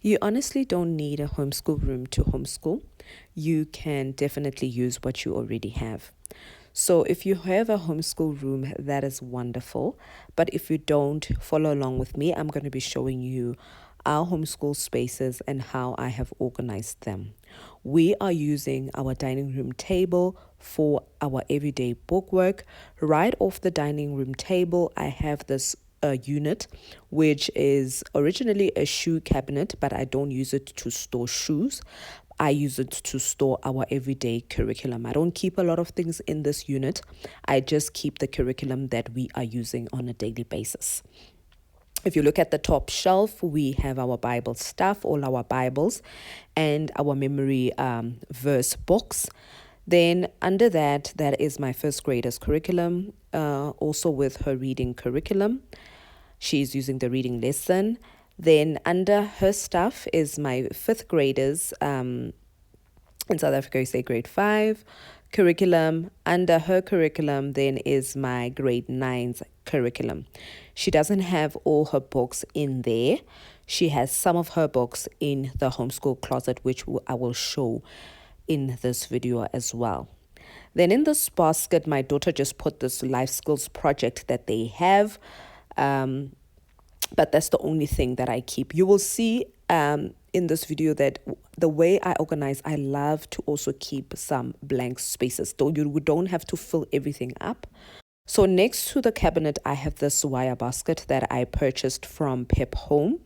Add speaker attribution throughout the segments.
Speaker 1: You honestly don't need a homeschool room to homeschool. You can definitely use what you already have. So, if you have a homeschool room, that is wonderful. But if you don't, follow along with me. I'm going to be showing you our homeschool spaces and how I have organized them. We are using our dining room table for our everyday bookwork. Right off the dining room table, I have this unit, which is originally a shoe cabinet, but I don't use it to store shoes. I use it to store our everyday curriculum. I don't keep a lot of things in this unit. I just keep the curriculum that we are using on a daily basis. If you look at the top shelf, we have our Bible stuff, all our Bibles, and our memory verse books. Then under that, that is my first grader's curriculum, also with her reading curriculum. She's using the reading lesson. Then under her stuff is my fifth graders. In South Africa, you say grade 5 curriculum. Under her curriculum, then is my grade 9's curriculum. She doesn't have all her books in there. She has some of her books in the homeschool closet, which I will show in this video as well. Then in this basket, my daughter just put this life skills project that they have. But that's the only thing that I keep. You will see in this video that the way I organize, I love to also keep some blank spaces. Though you don't have to fill everything up. So next to the cabinet, I have this wire basket that I purchased from Pep Home.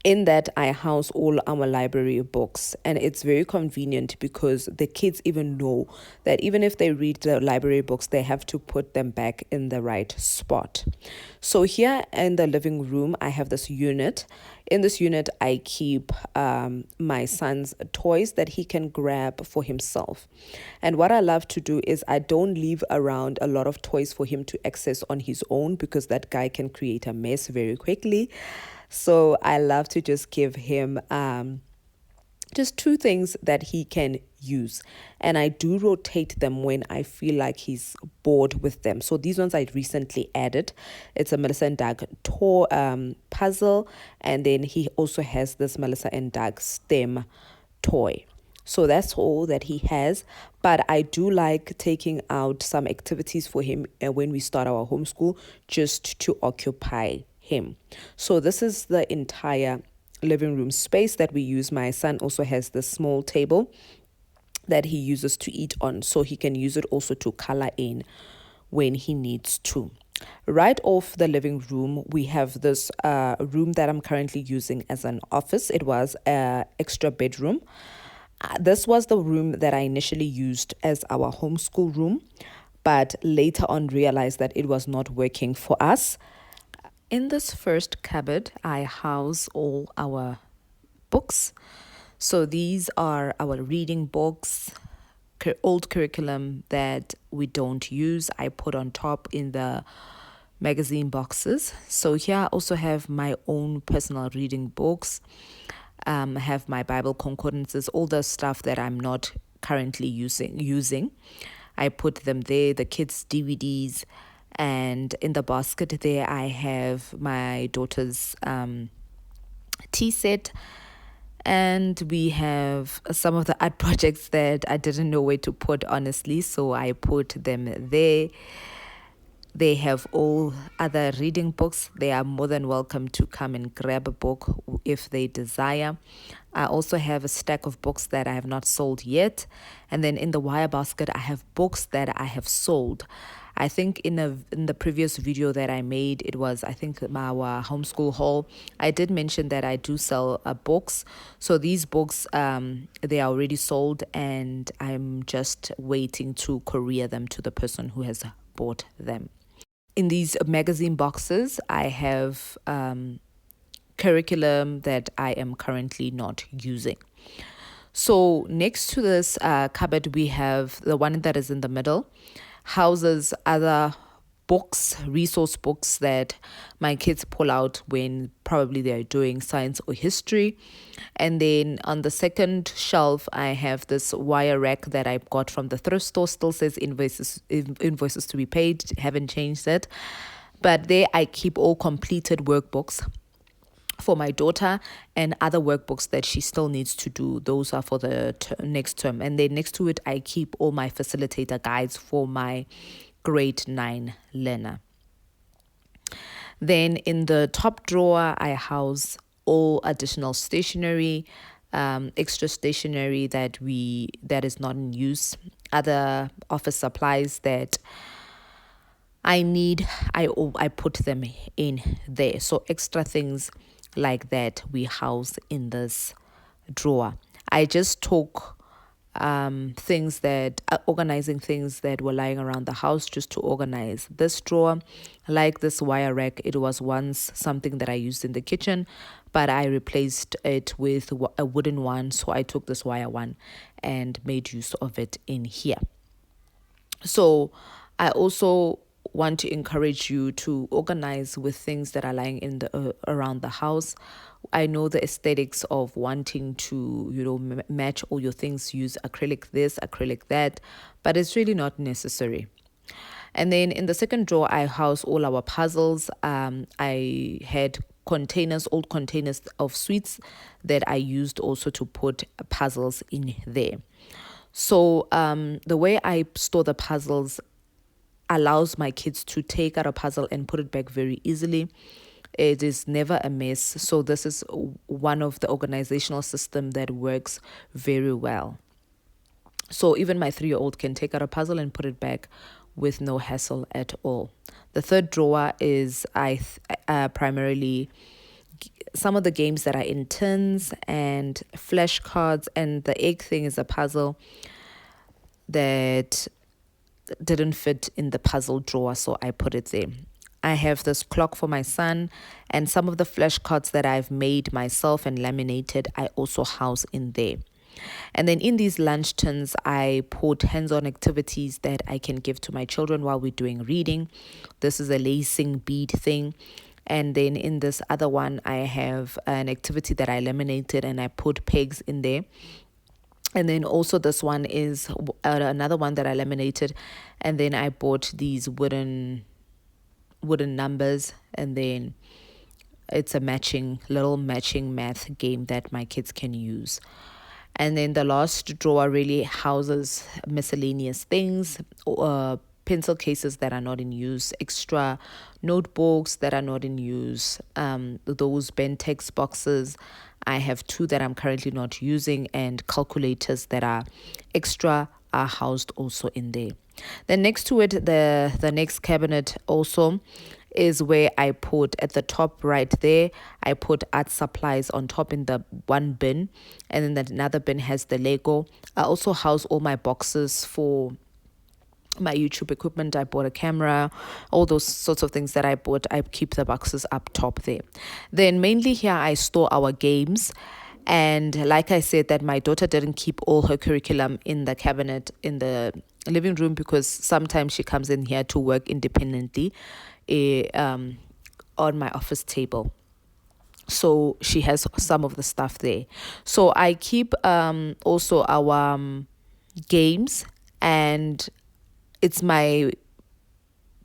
Speaker 1: In that, I house all our library books, and it's very convenient because the kids even know that even if they read the library books, they have to put them back in the right spot. So here in the living room, I have this unit. In this unit, I keep my son's toys that he can grab for himself. And what I love to do is I don't leave around a lot of toys for him to access on his own, because that guy can create a mess very quickly. So I love to just give him just 2 things that he can use. And I do rotate them when I feel like he's bored with them. So these ones I recently added. It's a Melissa and Doug puzzle. And then he also has this Melissa and Doug STEM toy. So that's all that he has. But I do like taking out some activities for him when we start our homeschool, just to occupy him. So this is the entire living room space that we use. My son also has this small table that he uses to eat on, so he can use it also to color in when he needs to. Right off the living room, we have this room that I'm currently using as an office. It was an extra bedroom. This was the room that I initially used as our homeschool room, but later on realized that it was not working for us. In this first cupboard, I house all our books. So these are our reading books, old curriculum that we don't use. I put on top in the magazine boxes. So here I also have my own personal reading books. I have my Bible concordances, all the stuff that I'm not currently using. I put them there, the kids' DVDs. And in the basket there, I have my daughter's tea set. And we have some of the art projects that I didn't know where to put, honestly. So I put them there. They have all other reading books. They are more than welcome to come and grab a book if they desire. I also have a stack of books that I have not sold yet. And then in the wire basket, I have books that I have sold. I think in the previous video that I made, it was, I think, our homeschool haul. I did mention that I do sell books. So these books, they are already sold, and I'm just waiting to courier them to the person who has bought them. In these magazine boxes, I have curriculum that I am currently not using. So next to this cupboard, we have the one that is in the middle, houses other books, resource books that my kids pull out when probably they're doing science or history. And then on the second shelf, I have this wire rack that I got from the thrift store. Still says invoices to be paid. Haven't changed it. But there I keep all completed workbooks for my daughter, and other workbooks that she still needs to do. Those are for the next term. And then next to it, I keep all my facilitator guides for my grade 9 learner. Then in the top drawer, I house all additional stationery, extra stationery that is not in use, other office supplies that I need. I put them in there. So extra things like that we house in this drawer. I just took things that organizing things that were lying around the house just to organize this drawer. Like this wire rack, it was once something that I used in the kitchen, but I replaced it with a wooden one, so I took this wire one and made use of it in here. So I also want to encourage you to organize with things that are lying in the around the house. I know the aesthetics of wanting to match all your things, use acrylic this, acrylic that, but it's really not necessary. And then in the second drawer, I house all our puzzles. I had old containers of sweets that I used also to put puzzles in there. So the way I store the puzzles allows my kids to take out a puzzle and put it back very easily. It is never a mess. So this is one of the organizational system that works very well. So even my 3-year-old can take out a puzzle and put it back with no hassle at all. The third drawer is primarily some of the games that are in tins and flashcards, and the egg thing is a puzzle that didn't fit in the puzzle drawer, so I put it there. I have this clock for my son, and some of the flashcards that I've made myself and laminated, I also house in there. And then in these lunch tins, I put hands-on activities that I can give to my children while we're doing reading. This is a lacing bead thing. And then in this other one, I have an activity that I laminated and I put pegs in there. And then also this one is another one that I laminated, and then I bought these wooden numbers, and then it's a little matching math game that my kids can use. And then the last drawer really houses miscellaneous things, pencil cases that are not in use, extra notebooks that are not in use, those bent text boxes. I have 2 that I'm currently not using, and calculators that are extra are housed also in there. Then next to it, the next cabinet also is where I put at the top right there, I put art supplies on top in the one bin, and then another bin has the Lego. I also house all my boxes for my YouTube equipment. I bought a camera, all those sorts of things that I bought. I keep the boxes up top there. Then mainly here I store our games. And like I said, that my daughter didn't keep all her curriculum in the cabinet in the living room, because sometimes she comes in here to work independently on my office table. So she has some of the stuff there. So I keep also our games, and it's my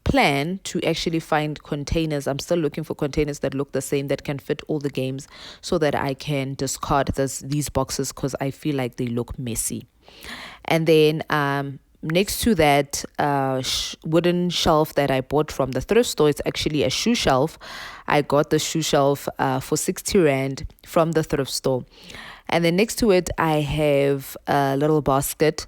Speaker 1: plan to actually find containers. I'm still looking for containers that look the same, that can fit all the games, so that I can discard these boxes, because I feel like they look messy. And then next to that wooden shelf that I bought from the thrift store, it's actually a shoe shelf. I got the shoe shelf for 60 Rand from the thrift store. And then next to it, I have a little basket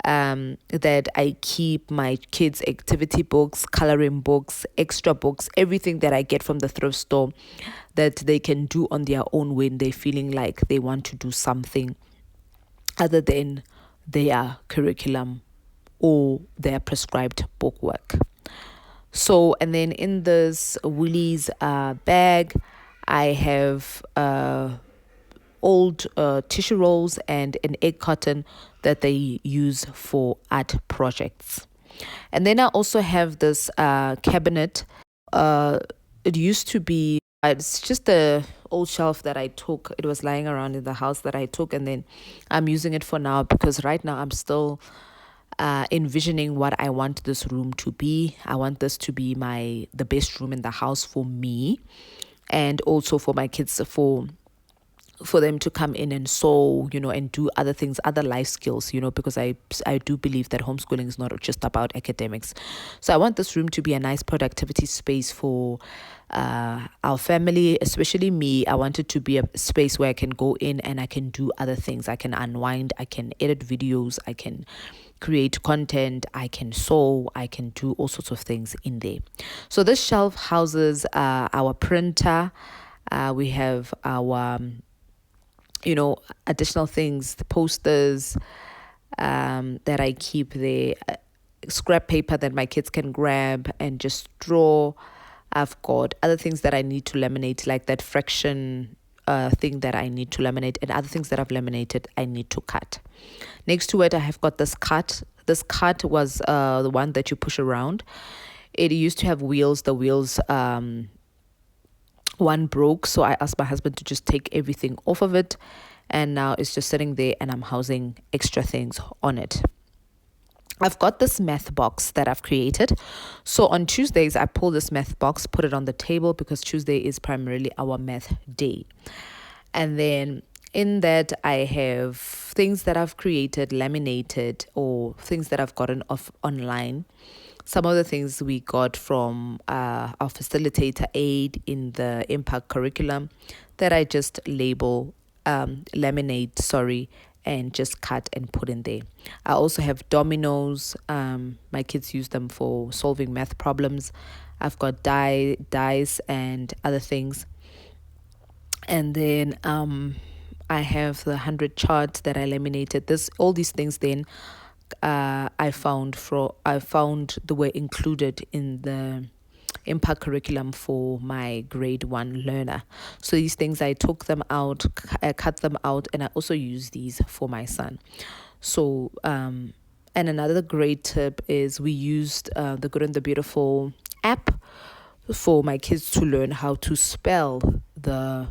Speaker 1: that I keep my kids' activity books, coloring books, extra books, everything that I get from the thrift store that they can do on their own when they're feeling like they want to do something other than their curriculum or their prescribed book work. So, and then in this Woolies bag, I have old tissue rolls and an egg carton that they use for art projects. And then I also have this cabinet. It used to be, it's just a old shelf that I took. It was lying around in the house that I took, and then I'm using it for now, because right now I'm still envisioning what I want this room to be. I want this to be the best room in the house for me. and also for my kids for them to come in and sew, and do other things, other life skills, because I do believe that homeschooling is not just about academics. So I want this room to be a nice productivity space for our family, especially me. I want it to be a space where I can go in and I can do other things. I can unwind, I can edit videos, I can create content, I can sew, I can do all sorts of things in there. So this shelf houses our printer. We have our additional things, the posters that I keep there, scrap paper that my kids can grab and just draw. I've got other things that I need to laminate, like that fraction thing that I need to laminate, and other things that I've laminated I need to cut. Next to it, I have got this cut. This cut was the one that you push around. It used to have wheels. The wheels one broke, so I asked my husband to just take everything off of it, and now it's just sitting there and I'm housing extra things on it. I've got this math box that I've created. So on Tuesdays, I pull this math box, put it on the table, because Tuesday is primarily our math day. And then in that, I have things that I've created, laminated, or things that I've gotten off online. Some of the things we got from our facilitator aid in the impact curriculum that I just laminate, and just cut and put in there. I also have dominoes. My kids use them for solving math problems. I've got dice and other things. And then I have the 100 charts that I laminated. All these things then I found the way included in the impact curriculum for my grade 1 learner. So these things, I took them out, I cut them out, and I also use these for my son. So and another great tip is we used the Good and the Beautiful app for my kids to learn how to spell the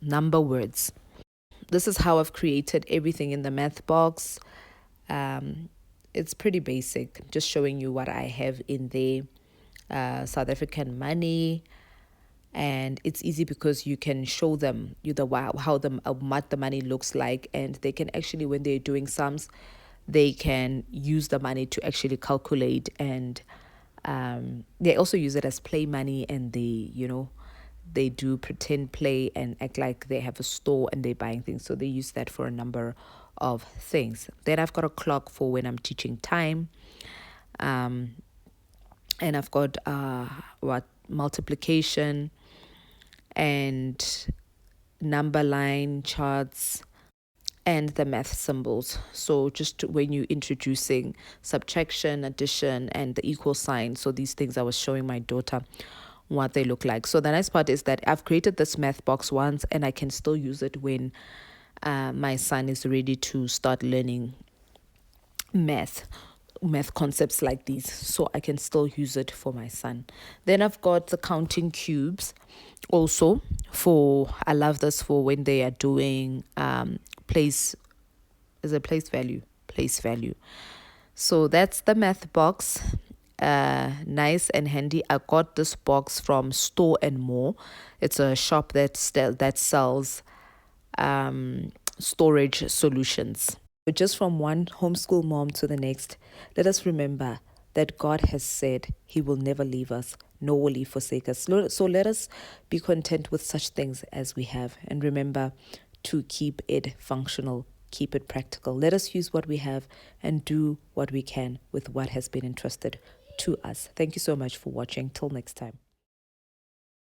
Speaker 1: number words. This is how I've created everything in the math box. It's pretty basic, just showing you what I have in there. South African money, and it's easy because you can show them what the money looks like, and they can actually, when they're doing sums, they can use the money to actually calculate, and they also use it as play money, and they do pretend play and act like they have a store and they're buying things. So they use that for a number of things. Then I've got a clock for when I'm teaching time. And I've got multiplication and number line charts and the math symbols. So just when you're introducing subtraction, addition, and the equal sign. So these things I was showing my daughter what they look like. So the nice part is that I've created this math box once, and I can still use it when my son is ready to start learning math concepts like these, so I can still use it for my son. Then I've got the counting cubes also I love this for when they are doing place value. So that's the math box. Nice and handy. I got this box from Store and More. It's a shop that sells storage solutions. But just from one homeschool mom to the next, let us remember that God has said He will never leave us, nor will He forsake us. So let us be content with such things as we have, and remember to keep it functional, keep it practical. Let us use what we have and do what we can with what has been entrusted to us. Thank you so much for watching. Till next time.